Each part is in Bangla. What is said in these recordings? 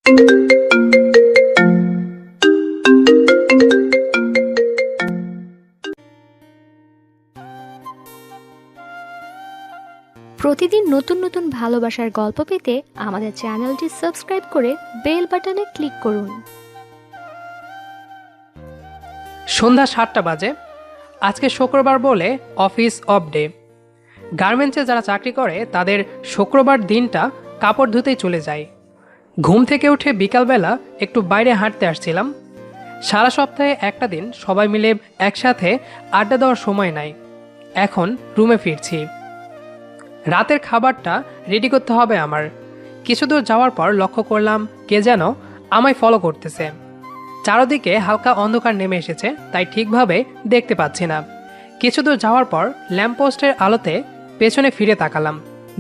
প্রতিদিন নতুন নতুন ভালোবাসার গল্প পেতে আমাদের চ্যানেলটি সাবস্ক্রাইব করে বেল বাটনে ক্লিক করুন। সন্ধ্যা ৭টা বাজে। আজকে শুক্রবার বলে অফিস অফ ডে। গার্মেন্টসে যারা চাকরি করে তাদের শুক্রবার দিনটা কাপড় ধুতেই চলে যায়। ঘুম থেকে উঠে বিকালবেলা একটু বাইরে হাঁটতে আসছিলাম। সারা সপ্তাহে একটা দিন সবাই মিলে একসাথে আড্ডা দেওয়ার সময় নাই। এখন রুমে ফিরছি। রাতের খাবারটা রেডি করতে হবে আমার। কিছু দূর যাওয়ার পর লক্ষ্য করলাম কে যেন আমায় ফলো করতেছে। চারদিকে হালকা অন্ধকার নেমে এসেছে, তাই ঠিকভাবে দেখতে পাচ্ছি না। কিছু দূর যাওয়ার পর ল্যাম্পপোস্টের আলোতে পেছনে ফিরে তাকালাম।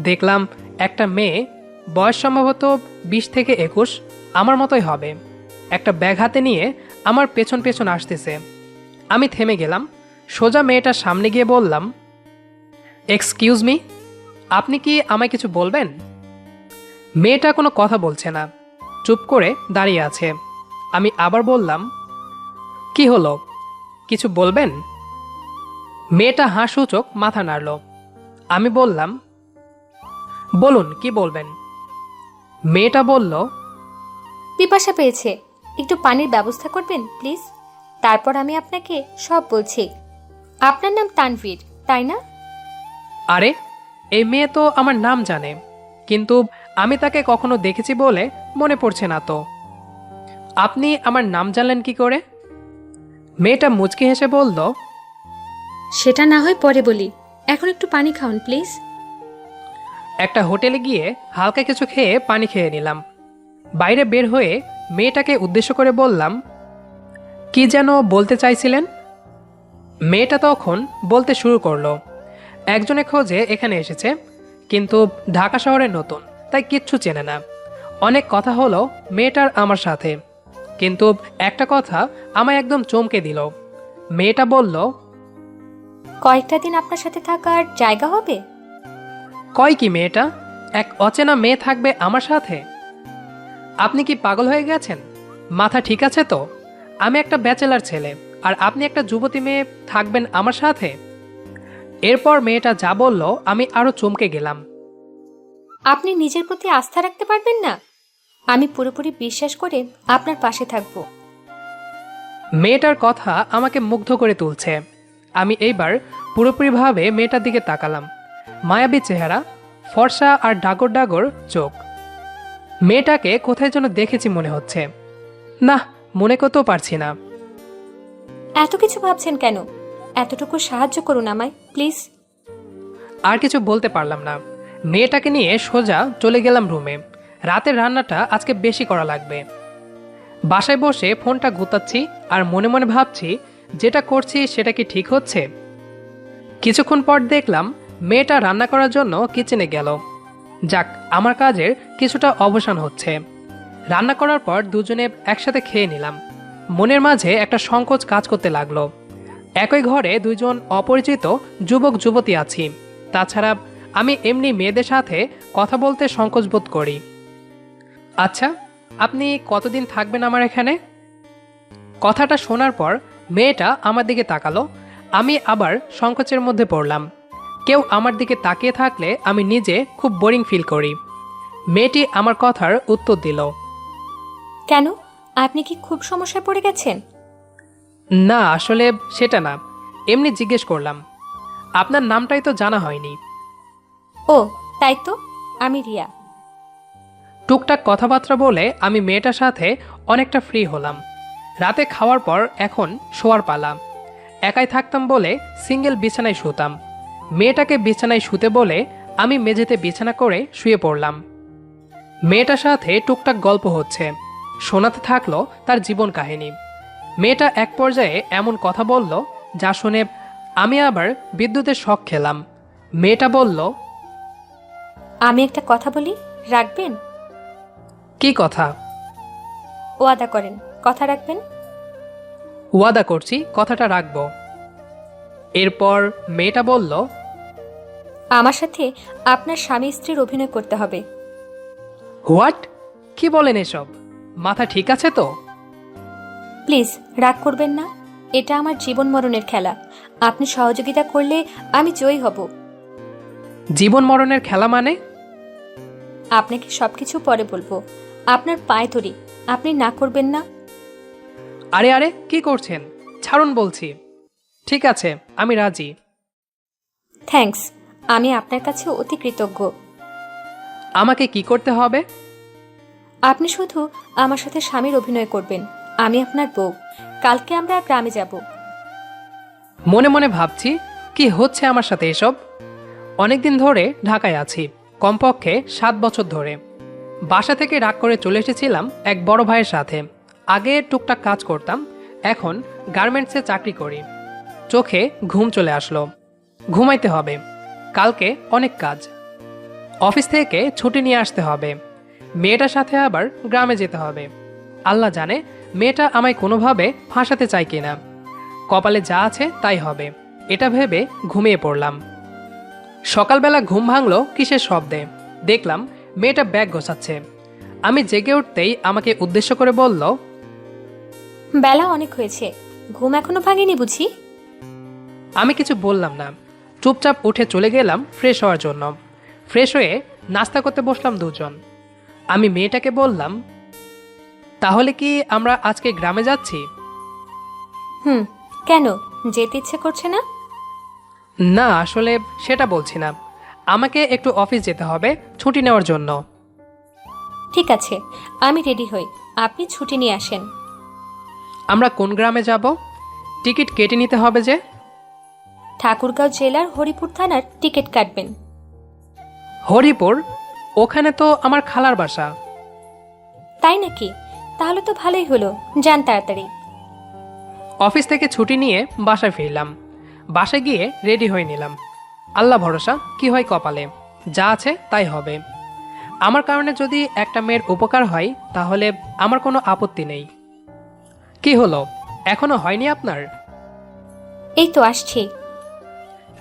দেখলাম একটা মেয়ে, বয়স সম্ভবত ২০ থেকে ২১, আমার মতোই হবে, একটা ব্যাগ হাতে নিয়ে আমার পেছন পেছন আসতেছে। আমি থেমে গেলাম। সোজা মেয়েটার সামনে গিয়ে বললাম, এক্সকিউজ মি, আপনি কি আমায় কিছু বলবেন? মেয়েটা কোনো কথা বলছে না, চুপ করে দাঁড়িয়ে আছে। আমি আবার বললাম, কি হলো, কিছু বলবেন? মেয়েটা হাসূচক মাথা নাড়ল। আমি বললাম, বলুন কি বলবেন। মেয়েটা বলল, পিপাসা পেয়েছে, একটু পানির ব্যবস্থা করবেন প্লিজ, তারপর আমি আপনাকে সব বলছি। আপনার নাম তানভীর, তাই না? আরে, এই মেয়ে তো আমার নাম জানে, কিন্তু আমি তাকে কখনো দেখেছি বলে মনে পড়ছে না তো। আপনি আমার নাম জানলেন কি করে? মেয়েটা মুচকি হেসে বলল, সেটা না হয় পরে বলি, এখন একটু পানি খাওয়ান প্লিজ। একটা হোটেলে গিয়ে হালকা কিছু খেয়ে পানি খেয়ে নিলাম। বাইরে বের হয়ে মেয়েটাকে উদ্দেশ্য করে বললাম, কি যেন বলতে চাইছিলেন? মেয়েটা তখন বলতে শুরু করলো, একজনের খোঁজে এখানে এসেছে, কিন্তু ঢাকা শহরে নতুন, তাই কিচ্ছু চেনে না। অনেক কথা হলো মেয়েটার আমার সাথে, কিন্তু একটা কথা আমায় একদম চমকে দিল। মেয়েটা বলল, কয়েকটা দিন আপনার সাথে থাকার জায়গা হবে? কয় কি মেয়েটা, এক অচেনা মেয়ে থাকবে আমার সাথে? আপনি কি পাগল হয়ে গেছেন? মাথা ঠিক আছে তো? আমি একটা ব্যাচেলার ছেলে, আর আপনি একটা যুবতী মেয়ে থাকবেন আমার সাথে? এরপর মেয়েটা যা বলল আমি আরো চমকে গেলাম। আপনি নিজের প্রতি আস্থা রাখতে পারবেন না? আমি পুরোপুরি বিশ্বাস করে আপনার পাশে থাকবো। মেয়েটার কথা আমাকে মুগ্ধ করে তুলছে। আমি এইবার পুরোপুরিভাবে মেয়েটার দিকে তাকালাম। মায়াবী চেহারা, ফর্সা আর ডাগর ডাগর চোখ। মেয়েটাকে কোথায় যেন দেখেছি মনে হচ্ছে, না মনে করতেও পারছি না। এত কিছু ভাবছেন কেন? এতটুকু সাহায্য করুন আমায় প্লিজ। আর কিছু বলতে পারলাম না। মেয়েটাকে নিয়ে সোজা চলে গেলাম রুমে। রাতের রান্নাটা আজকে বেশি করা লাগবে। বাসায় বসে ফোনটা গুতাচ্ছি আর মনে মনে ভাবছি, যেটা করছি সেটা কি ঠিক হচ্ছে? কিছুক্ষণ পর দেখলাম মেয়েটা রান্না করার জন্য কিচেনে গেল। যাক, আমার কাজের কিছুটা অবসান হচ্ছে। রান্না করার পর দুজনে একসাথে খেয়ে নিলাম। মনের মাঝে একটা সংকোচ কাজ করতে লাগলো। একই ঘরে দুইজন অপরিচিত যুবক যুবতী আছি। তাছাড়া আমি এমনি মেয়েদের সাথে কথা বলতে সংকোচ বোধ করি। আচ্ছা, আপনি কতদিন থাকবেন আমার এখানে? কথাটা শোনার পর মেয়েটা আমার দিকে তাকালো। আমি আবার সংকোচের মধ্যে পড়লাম। কেউ আমার দিকে তাকিয়ে থাকলে আমি নিজে খুব বোরিং ফিল করি। মেয়েটি আমার কথার উত্তর দিল, কেন, আপনি কি খুব সমস্যায় পড়ে গেছেন? না আসলে সেটা না, এমনি জিজ্ঞেস করলাম। আপনার নামটাই তো জানা হয়নি। ও তাই তো, আমি রিয়া। টুকটাক কথাবার্তা বলে আমি মেয়েটার সাথে অনেকটা ফ্রি হলাম। রাতে খাওয়ার পর এখন শোয়ার পালা। একাই থাকতাম বলে সিঙ্গেল বিছানায় শুতাম। মেয়েটাকে বিছানায় শুতে বলে আমি মেঝেতে বিছানা করে শুয়ে পড়লাম। মেয়েটার সাথে টুকটাক গল্প হচ্ছে, শোনাতে থাকলো তার জীবন কাহিনী। মেয়েটা এক পর্যায়ে এমন কথা বলল যা শুনে আমি আবার বিদ্যুতের শক খেলাম। মেয়েটা বলল, আমি একটা কথা বলি, রাখবেন? কি কথা? ওয়াদা করেন কথা রাখবেন? ওয়াদা করছি কথাটা রাখবো। এরপর মেয়েটা বলল, আমার সাথে আপনার স্বামী স্ত্রীর অভিনয় করতে হবে। হোয়াট? কি বলেন এসব? মাথা ঠিক আছে তো? প্লিজ রাগ করবেন না, এটা আমার জীবন মরণের খেলা। আপনি সহযোগিতা করলে আমি জয়ী হব। জীবন মরণের খেলা মানে? আপনাকে সবকিছু পরে বলবো। আপনার পায়ে ধরি, আপনি না করবেন না। আরে আরে কি করছেন? ছাড়ুন বলছি। ঠিক আছে, আমি রাজি। থ্যাঙ্কস, আমি আপনার কাছে অতি কৃতজ্ঞ। আমাকে কি করতে হবে? আপনি শুধু আমার সাথে স্বামীর অভিনয় করবেন। আমি আপনার বউ। কালকে আমরা গ্রামে যাব। মনে মনে ভাবছি, কি হচ্ছে আমার সাথে এসব? অনেকদিন ধরে ঢাকায় আছি, কমপক্ষে 7 বছর ধরে। বাসা থেকে রাগ করে চলে এসেছিলাম এক বড় ভাইয়ের সাথে। আগে টুকটাক কাজ করতাম, এখন গার্মেন্টসে চাকরি করি। চোখে ঘুম চলে আসলো, ঘুমাইতে হবে। কালকে অনেক কাজ, অফিস থেকে ছুটি নিয়ে আসতে হবে। মেয়েটার সাথে আবার গ্রামে যেতে হবে। আল্লাহ জানে মেয়েটা আমায় কোনোভাবে ফাঁসাতে চায় কিনা। কপালে যা আছে তাই হবে, এটা ভেবে ঘুমিয়ে পড়লাম। সকালবেলা ঘুম ভাঙলো কিসের শব্দে। দেখলাম মেয়েটা ব্যাগ গোছাচ্ছে। আমি জেগে উঠতেই আমাকে উদ্দেশ্য করে বলল, বেলা অনেক হয়েছে, ঘুম এখনো ভাঙেনি বুঝি? আমি কিছু বললাম না, চুপচাপ উঠে চলে গেলাম ফ্রেশ হওয়ার জন্য। ফ্রেশ হয়ে নাস্তা করতে বসলাম দুজন। আমি মেয়েটাকে বললাম, তাহলে কি আমরা আজকে গ্রামে যাচ্ছি? কেন, যেতে ইচ্ছে করছে না? না আসলে সেটা বলছি না, আমাকে একটু অফিস যেতে হবে ছুটি নেওয়ার জন্য। ঠিক আছে, আমি রেডি হই, আপনি ছুটি নিয়ে আসেন। আমরা কোন গ্রামে যাব? টিকিট কেটে নিতে হবে যে। ঠাকুরগাঁও জেলার হরিপুর থানার টিকিট কাটবেন। হরিপুর? ওখানে তো আমার খালার বাসা। তাই নাকি? তাহলে তো ভালোই হলো, যান তাড়াতাড়ি। অফিস থেকে ছুটি নিয়ে বাসায় ফিরলাম। বাসায় গিয়ে রেডি হয়ে নিলাম। আল্লাহ ভরসা, কি হয় কপালে, যা আছে তাই হবে। আমার কারণে যদি একটা মেয়ের উপকার হয় তাহলে আমার কোনো আপত্তি নেই। কি হলো, এখনো হয়নি আপনার? এই তো আসছি।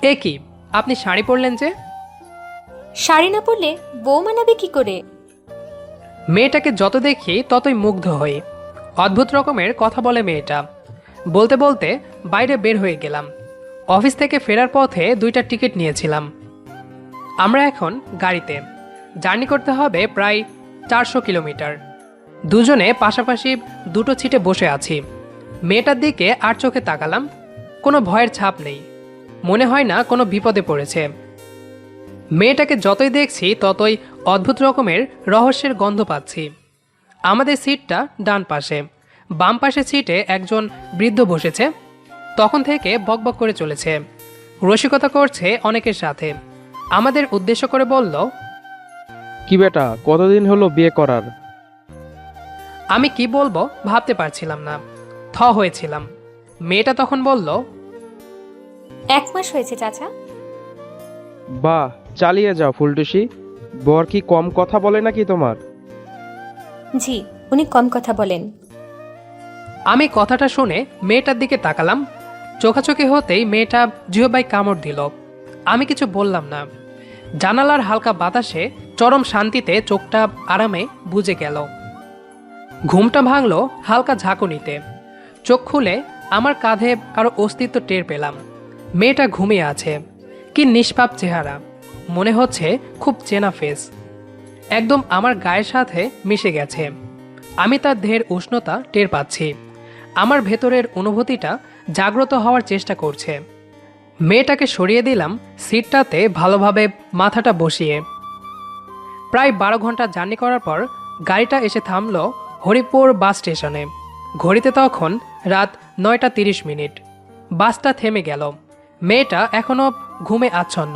এ কি, আপনি শাড়ি পরলেন যে? শাড়ি না পরলে বউ মানাবে কি করে? মেয়েটাকে যত দেখি ততই মুগ্ধ হই। অদ্ভুত রকমের কথা বলে মেয়েটা। বলতে বলতে বাইরে বের হয়ে গেলাম। অফিস থেকে ফেরার পথে 2টা টিকিট নিয়েছিলাম। আমরা এখন গাড়িতে জার্নি করতে হবে প্রায় 400 কিলোমিটার। দুজনে পাশাপাশি 2টো সিটে বসে আছি। মেয়েটার দিকে আর চোখে তাকালাম, কোনো ভয়ের ছাপ নেই। মনে হয় না কোনো বিপদে পড়েছে। মেয়েটাকে যতই দেখছি ততই অদ্ভুত রকমের রহস্যের গন্ধ পাচ্ছি। আমাদের সিটটা ডান পাশে, বাম পাশের সিটে একজন বৃদ্ধ বসেছে। তখন থেকে বকবক করে চলেছে, রসিকতা করছে অনেকের সাথে। আমাদের উদ্দেশ্য করে বলল, কি বেটা, কতদিন হলো বিয়ে করার? আমি কি বলবো ভাবতে পারছিলাম না, হয়েছিলাম। মেয়েটা তখন বলল, 1 মাস হয়েছে চাচা। বাহ, চালিয়ে যাও ফুলটুসি। বর কি কম কথা বলে নাকি তোমার? জি, উনি কম কথা বলেন। আমি কথাটা শুনে মেয়েটার দিকে তাকালাম। চোখাচোখি হতেই মেয়েটা জিহবাই কামড় দিল। আমি কিছু বললাম না। জানালার হালকা বাতাসে চরম শান্তিতে চোখটা আরামে বুজে গেল। ঘুমটা ভাঙলো হালকা ঝাঁকুনিতে। চোখ খুলে আমার কাঁধে কারো অস্তিত্ব টের পেলাম। মেয়েটা ঘুমিয়ে আছে, কি নিষ্পাপ চেহারা, মনে হচ্ছে খুব চেনা ফেস, একদম আমার গায়ের সাথে মিশে গেছে। আমি তার দেহের উষ্ণতা টের পাচ্ছি। আমার ভেতরের অনুভূতিটা জাগ্রত হওয়ার চেষ্টা করছে। মেয়েটাকে সরিয়ে দিলাম সিটটাতে ভালোভাবে মাথাটা বসিয়ে। প্রায় 12 ঘন্টা জার্নি করার পর গাড়িটা এসে থামলো হরিপুর বাস স্টেশনে। ঘড়িতে তখন রাত 9টা 30 মিনিট। বাসটা থেমে গেল। মেয়েটা এখনো ঘুমে আচ্ছন্ন।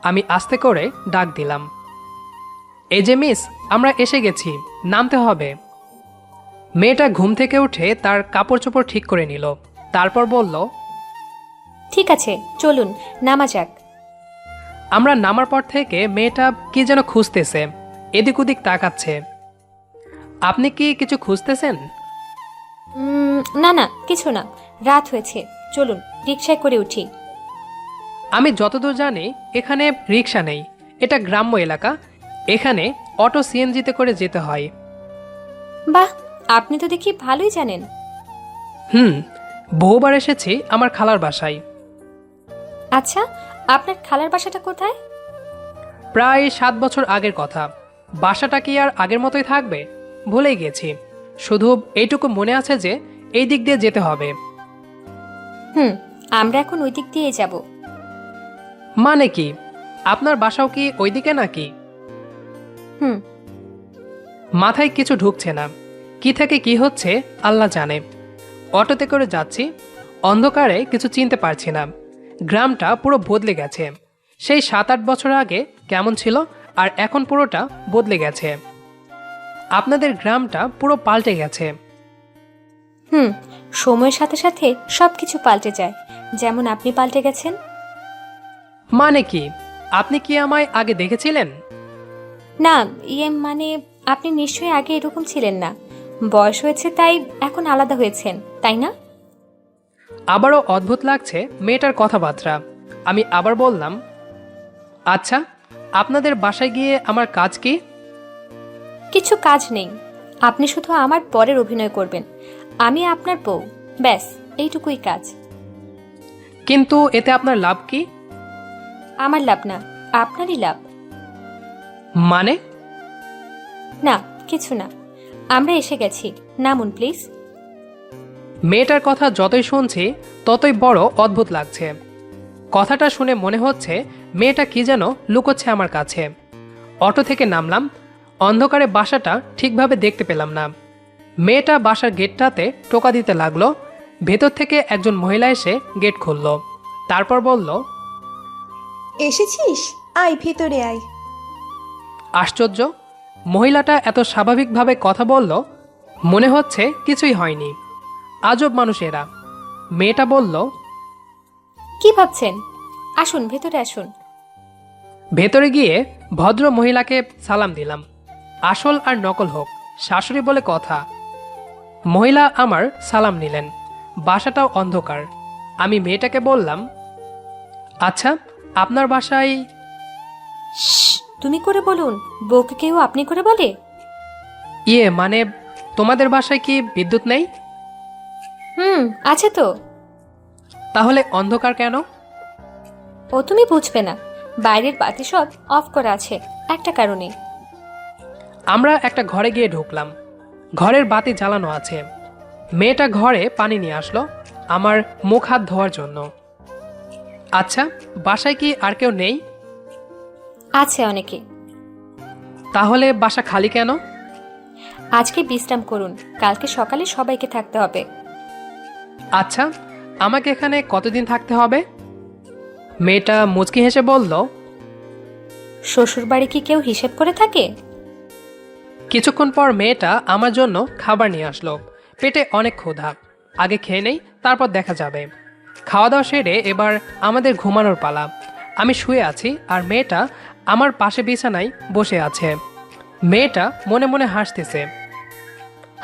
আমি আস্তে করে ডাক দিলাম, এই যে মিস, আমরা এসে গেছি, নামতে হবে। মেয়েটা ঘুম থেকে উঠে তার কাপড় চোপড় ঠিক করে নিল। তারপর বলল, ঠিক আছে, চলুন নামা যাক। আমরা নামার পর থেকে মেয়েটা কি যেন খুঁজতেছে, এদিক ওদিক তাকাচ্ছে। আপনি কি কিছু খুঁজতেছেন? না না, কিছু না, রাত হয়েছে, চলুন রিকশায় করে উঠি। আমি যতদূর জানি এখানে রিক্সা নেই, এটা গ্রাম্য এলাকা। এখানে অটো সিএনজিতে করে যেতে হয়। বাহ, আপনি তো দেখি ভালোই জানেন। হুম, বহুবার এসেছি আমার খালার বাসায়। আচ্ছা, আপনার খালার বাসাটা কোথায়? প্রায় 7 বছর আগের কথা। বাসাটা কি আর আগের মতোই থাকবে? ভুলেই গেছি। শুধু এইটুকু মনে আছে যে এই দিক দিয়ে যেতে হবে। হুম, আমরা এখন ওই দিক দিয়ে যাব। মানে কি? আপনার বাসাও কি ওইদিকে নাকি? হুম। মাথায় কিছু ঢুকছে না। কি থেকে কি হচ্ছে আল্লাহ জানে। অটোতে করে যাচ্ছি, অন্ধকারে কিছু চিনতে পারছি না। গ্রামটা পুরো বদলে গেছে। সেই 7-8 বছর আগে কেমন ছিল আর এখন পুরোটা বদলে গেছে। আপনাদের গ্রামটা পুরো পাল্টে গেছে। হুম, সময়ের সাথে সাথে সবকিছু পাল্টে যায়, যেমন আপনি পাল্টে গেছেন। মানে কি? আপনি কি আমায় আগে দেখেছিলেন? না, মানে আপনি নিশ্চয়ই আগে এরকম ছিলেন না। বয়স হয়েছে তাই এখন আলাদা হয়েছেন, তাই না? আবারও অদ্ভুত লাগছে মেয়েটার কথাবার্তা। আমি আবার বললাম, আচ্ছা, আপনাদের বাসায় গিয়ে আমার কাজ কি? কিছু কাজ নেই, আপনি শুধু আমার পরের অভিনয় করবেন। আমি আপনার বউ, ব্যাস এইটুকুই কাজ। কিন্তু এতে আপনার লাভ কি? আমার লাভ না, আপনারই লাভ। মানে? না, কিছু না, আমরা এসে গেছি, নামুন প্লিজ। মেয়েটার কথা যতই শুনছি ততই বড় অদ্ভুত লাগছে। কথাটা শুনে মনে হচ্ছে মেয়েটা কি যেন লুকোচ্ছে আমার কাছে। অটো থেকে নামলাম। অন্ধকারে বাসাটা ঠিকভাবে দেখতে পেলাম না। মেয়েটা বাসার গেটটাতে টোকা দিতে লাগলো। ভেতর থেকে একজন মহিলা এসে গেট খুলল। তারপর বলল, এসেছিস, আয় ভেতরে আয়। আশ্চর্য, মহিলাটা এত স্বাভাবিকভাবে কথা বলল, মনে হচ্ছে কিছুই হয়নি। আজব মানুষ এরা। মেয়েটা বলল, কি ভাবছেন? আসুন ভেতরে আসুন। ভেতরে গিয়ে ভদ্র মহিলাকে সালাম দিলাম। আসল আর নকল হোক, শাশুড়ি বলে কথা। মহিলা আমার সালাম নিলেন। বাসাটাও অন্ধকার। আমি মেয়েটাকে বললাম, আচ্ছা, আপনার বাসায়? শ্শ্, তুমি করে বলুন, বউকে কেউ আপনি করে বলে? মানে তোমাদের বাসায় কি বিদ্যুৎ নেই? হুম, আছে তো। তাহলে অন্ধকার কেন? ও তুমি বুঝবে না, বাইরের বাতি সব অফ করা আছে একটা কারণে। আমরা একটা ঘরে গিয়ে ঢুকলাম। ঘরের বাতি জ্বালানো আছে। মেয়েটা ঘরে পানি নিয়ে আসলো আমার মুখ হাত ধোয়ার জন্য। আচ্ছা, বাসায় কি আর কেউ নেই? আছে অনেকে। তাহলে বাসা খালি কেন? আজকে বিশ্রাম করুন, কালকে সকালে সবাইকে থাকতে হবে। আচ্ছা, আমাকে এখানে কতদিন থাকতে হবে? মেয়েটা মুচকি হেসে বলল, শ্বশুর বাড়ি কি কেউ হিসেব করে থাকে? কিছুক্ষণ পর মেয়েটা আমার জন্য খাবার নিয়ে আসলো। পেটে অনেক ক্ষুধা। আগে খেয়ে নেই, তারপর দেখা যাবে। খাওয়া দাওয়া সেরে এবার আমাদের ঘুমানোর পালা। আমি শুয়ে আছি আর মেয়েটা আমার পাশে বিছানায় বসে আছে। মেয়েটা মনে মনে হাসতেছে।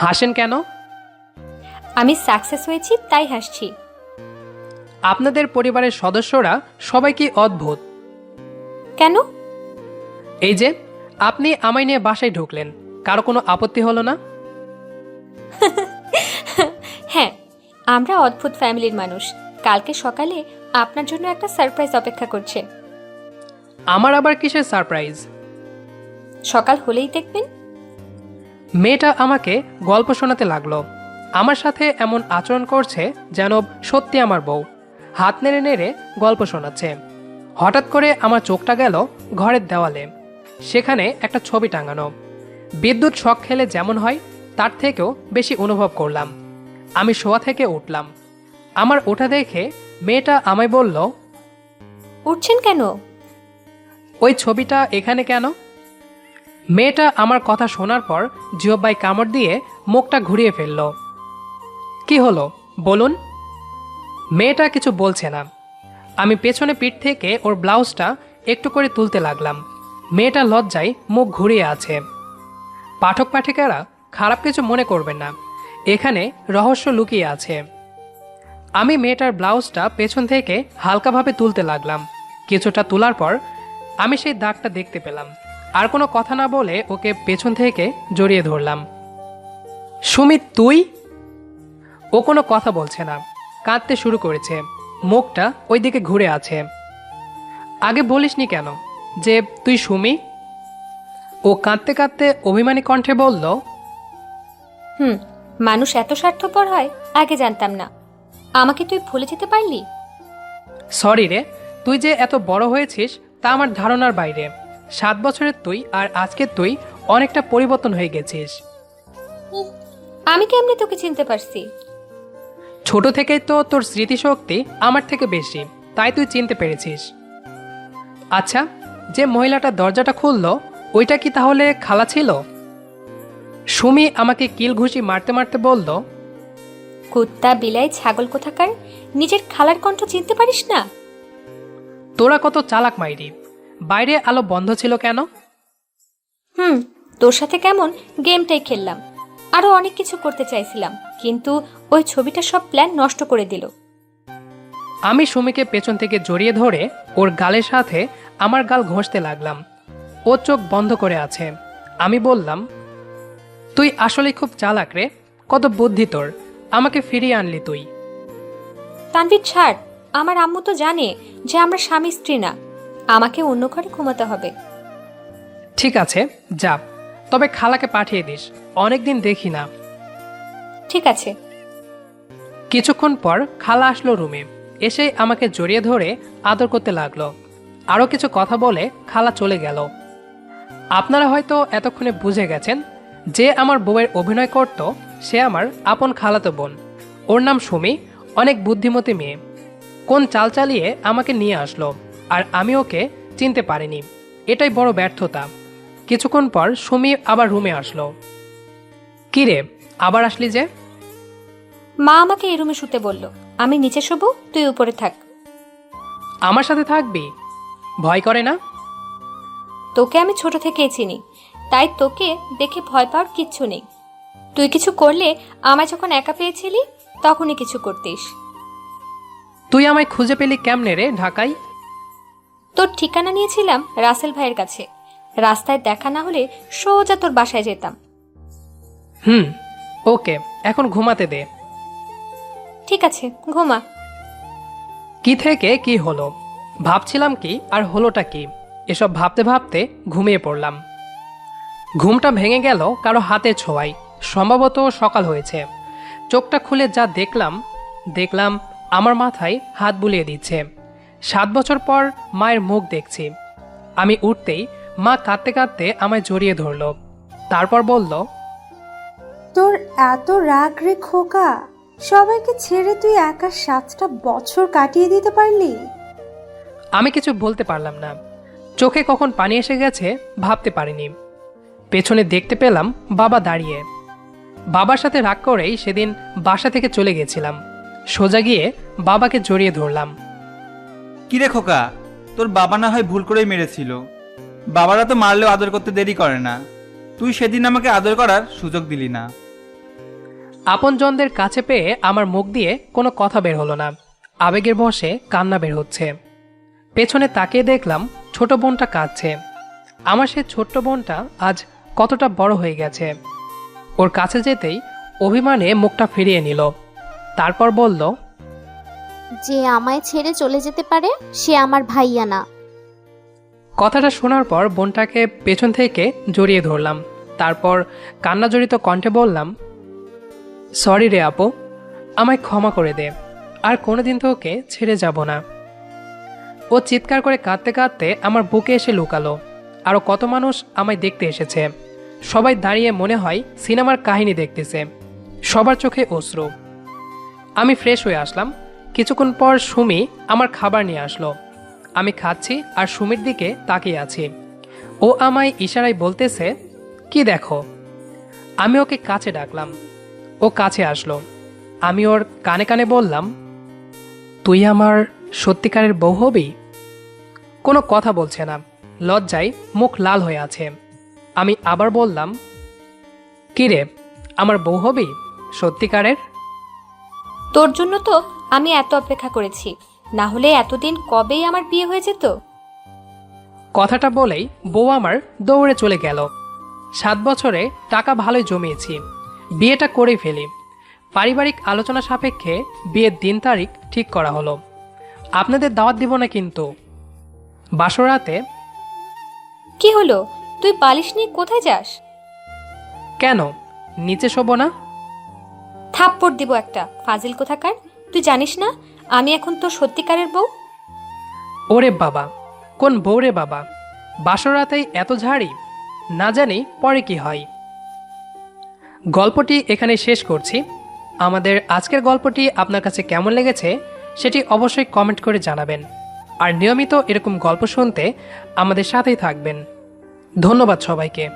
হাসেন কেন? আমি সাকসেস হয়েছি তাই হাসছি। আপনাদের পরিবারের সদস্যরা সবাই কি অদ্ভুত। কেন? এই যে আপনি আমায় নিয়ে বাসায় ঢুকলেন, কারো কোনো আপত্তি হলো না? হ্যাঁ, আমরা অদ্ভুত ফ্যামিলির মানুষ। কালকে সকালে আপনার জন্য একটা সারপ্রাইজ অপেক্ষা করছে। আমার আবার কিসের সারপ্রাইজ? সকাল হলেই দেখবেন। মেয়েটা আমাকে গল্প শোনাতে লাগলো। আমার সাথে এমন আচরণ করছে যেন সত্যি আমার বউ। হাত নেড়ে নেড়ে গল্প শোনাচ্ছে। হঠাৎ করে আমার চোখটা গেল ঘরের দেওয়ালে। সেখানে একটা ছবি টাঙানো। বিদ্যুৎ শক খেলে যেমন হয় তার থেকেও বেশি অনুভব করলাম। আমি শোয়া থেকে উঠলাম। আমার ওঠা দেখে মেয়েটা আমায় বলল, উঠছেন কেন? ওই ছবিটা এখানে কেন? মেয়েটা আমার কথা শোনার পর জিহ্বায় কামড় দিয়ে মুখটা ঘুরিয়ে ফেলল। কি হলো বলুন? মেয়েটা কিছু বলছে না। আমি পেছনে পিঠ থেকে ওর ব্লাউজটা একটু করে তুলতে লাগলাম। মেয়েটা লজ্জায় মুখ ঘুরিয়ে আছে। পাঠক পাঠিকারা খারাপ কিছু মনে করবেন না, এখানে রহস্য লুকিয়ে আছে। আমি মেয়েটার ব্লাউজটা পেছন থেকে হালকাভাবে তুলতে লাগলাম। কিছুটা তোলার পর আমি সেই দাগটা দেখতে পেলাম। আর কোনো কথা না বলে ওকে পেছন থেকে জড়িয়ে ধরলাম। সুমিত তুই? ও কোনো কথা বলছে না, কাঁদতে শুরু করেছে, মুখটা ওইদিকে ঘুরে আছে। আগে বলিসনি কেন যে তুই সুমি? ও কাঁদতে কাঁদতে অভিমানী কণ্ঠে বলল, মানুষ এত স্বার্থপর হয় আগে জানতাম না। আমাকে তুই ভুলে যেতে পারলি? সরি রে, তুই যে এত বড় হয়েছিস তা আমার ধারণার বাইরে। 7 বছরের তুই আর আজকের তুই অনেকটা পরিবর্তন হয়ে গেছিস। আমি কেমনে তোকে চিনতে পারছি? ছোট থেকেই তো তোর স্মৃতিশক্তি আমার থেকে বেশি, তাই তুই চিনতে পেরেছিস। আচ্ছা, যে মহিলাটা দরজাটা খুললো ওইটা কি তাহলে খালা ছিল? সুমি আমাকে কিল ঘুষি মারতে মারতে বলল, কুত্তা বিলাই ছাগল কোথাকার, নিজের খালার কণ্ঠ চিনতে পারিস না? তোরা কত চালাক মাইরি, বাইরে আলো বন্ধ ছিল কেন? তোর সাথে কেমন গেমটাই খেললাম, আরো অনেক কিছু করতে চাইছিলাম, কিন্তু ওই ছবিটা সব প্ল্যান নষ্ট করে দিল। আমি সুমিকে পেছন থেকে জড়িয়ে ধরে ওর গালের সাথে আমার গাল ঘষতে লাগলাম। ও চোখ বন্ধ করে আছে। আমি বললাম, তুই আসলে খুব চালাক রে, কত বুদ্ধি তোর, আমাকে ফিরিয়ে আনলি তুই। তানভীর ছাড়, আমার আম্মু তো জানে যে আমরা স্বামী স্ত্রী না, আমাকে অন্য ঘরে ঘুমাতে হবে। ঠিক আছে যা, তবে খালাকে পাঠিয়ে দিস, অনেকদিন দেখি না। ঠিক আছে। কিছুক্ষণ পর খালা আসলো রুমে, এসে আমাকে জড়িয়ে ধরে আদর করতে লাগলো। আরও কিছু কথা বলে খালা চলে গেল। আপনারা হয়তো এতক্ষণে বুঝে গেছেন যে আমার বউয়ের অভিনয় করত সে আমার আপন খালাতো বোন। ওর নাম সুমি, অনেক বুদ্ধিমতী মেয়ে। কোন চাল চালিয়ে আমাকে নিয়ে আসলো, আর আমি ওকে চিনতে পারিনি, এটাই বড় ব্যর্থতা। কিছুক্ষণ পর সুমি আবার রুমে আসলো। কিরে, আবার আসলি যে? মা আমাকে এই রুমে শুতে বলল, আমি নিচে শোবো, তুই উপরে থাক। আমার সাথে থাকবি? ভয় করে না? তোকে আমি ছোট থেকেই চিনি, তাই তোকে দেখে ভয় পাওয়ার কিচ্ছু নেই। তুই কিছু করলে আমায় যখন একা পেয়েছিলি তখনই কিছু করতিস। তুই আমায় খুঁজে পেলি কেমনে রে ঢাকায়? তোর ঠিকানা নিয়েছিলাম রাসেল ভাইয়ের কাছে, রাস্তায় দেখা না হলে সোজা তোর বাসায় যেতাম। ওকে, এখন ঘুমাতে দে। ঠিক আছে, ঘুমা। কি থেকে কি হলো, ভাবছিলাম কি আর হলোটা কি, এসব ভাবতে ভাবতে ঘুমিয়ে পড়লাম। ঘুমটা ভেঙে গেল কারো হাতে ছোঁয়ায়, সম্ভবত সকাল হয়েছে। চোখটা খুলে যা দেখলাম আমার মাথায় হাত বুলিয়ে দিচ্ছে। 7 বছর পর মায়ের মুখ দেখছি। আমি উঠতেই মা কাঁদতে কাঁদতে আমায় জড়িয়ে ধরল, তারপর বলল, তোর এত রাগ রে খোকা, সবাইকে ছেড়ে তুই একা 7টা বছর কাটিয়ে দিতে পারলি? আমি কিছু বলতে পারলাম না। চোখে কখন পানি এসে গেছে ভাবতে পারিনি। পেছনে দেখতে পেলাম বাবা দাঁড়িয়ে। বাবার সাথে রাগ করেই সেদিন বাসা থেকে চলে গেছিলাম। সোজা গিয়ে বাবাকে জড়িয়ে ধরলাম। কিরে খোকা, তোর বাবা না হয় ভুল করেই মেরেছিল, বাবারা তো মারলেও আদর করতে দেরি করে না। তুই সেদিন আমাকে আদর করার সুযোগ দিলি না। আপনজনদের কাছে পেয়ে আমার মুখ দিয়ে কোনো কথা বের হলো না। আবেগের বশে কান্না বের হচ্ছে। পেছনে তাকিয়ে দেখলাম ছোট বোনটা কাঁদছে। আমার সে ছোট্ট বোনটা আজ কতটা বড় হয়ে গেছে। ওর কাছে যেতেই অভিমানে মুখটা ফিরিয়ে নিল, তারপর বলল, যে আমায় ছেড়ে চলে যেতে পারে সে আমার ভাইয়া না। কথাটা শোনার পর বোনটাকে পেছন থেকে জড়িয়ে ধরলাম। তারপর কান্নাজড়িত কণ্ঠে বললাম, সরি রে আপু, আমায় ক্ষমা করে দে, আর কোনোদিন তোকে ছেড়ে যাব না। ও চিৎকার করে কাঁদতে কাঁদতে আমার বুকে এসে লুকালো। আরও কত মানুষ আমায় দেখতে এসেছে। সবাই দাঁড়িয়ে মনে হয় সিনেমার কাহিনী দেখতেছে। সবার চোখে অশ্রু। আমি ফ্রেশ হয়ে আসলাম। কিছুক্ষণ পর সুমি আমার খাবার নিয়ে আসলো। আমি খাচ্ছি আর সুমির দিকে তাকিয়ে আছি। ও আমায় ইশারায় বলতেছে, কি দেখো। আমি ওকে কাছে ডাকলাম, ও কাছে আসলো। আমি ওর কানে কানে বললাম, তুই আমার সত্যিকারের বউ হবি? কোনো কথা বলছে না, লজ্জায় মুখ লাল হয়ে আছে। আমি আবার বললাম, কি রে, আমার বউ হবি সত্যিকারের? তোর জন্য তো আমি এত অপেক্ষা করেছি, না হলে এতদিন কবেই আমার বিয়ে হয়ে যেত। কথাটা বলেই বউ আমার দৌড়ে চলে গেল। 7 বছরে টাকা ভালোই জমিয়েছি, বিয়েটা করেই ফেলি। পারিবারিক আলোচনা সাপেক্ষে বিয়ের দিন তারিখ ঠিক করা হলো। আপনাদের দাওয়াত দিব না কিন্তু। বাসরাতে কি হলো, তুই বালিশ নিয়ে কোথায় যাস? কেন, নিচে শোবো না? থাপ্পড় দিব একটা, ফাজিল কোথাকার। তুই জানিস না আমি এখন তোর সত্যিকারের বউ? ওরে বাবা, কোন বউরে বাবা? বাসরাতেই এত ঝাড়ি, না জানি পরে কি হয়। গল্পটি এখানে শেষ করছি। আমাদের আজকের গল্পটি আপনার কাছে কেমন লেগেছে সেটি অবশ্যই কমেন্ট করে জানাবেন। আর নিয়মিত এরকম গল্প শুনতে আমাদের সাথেই থাকবেন। ধন্যবাদ সবাইকে।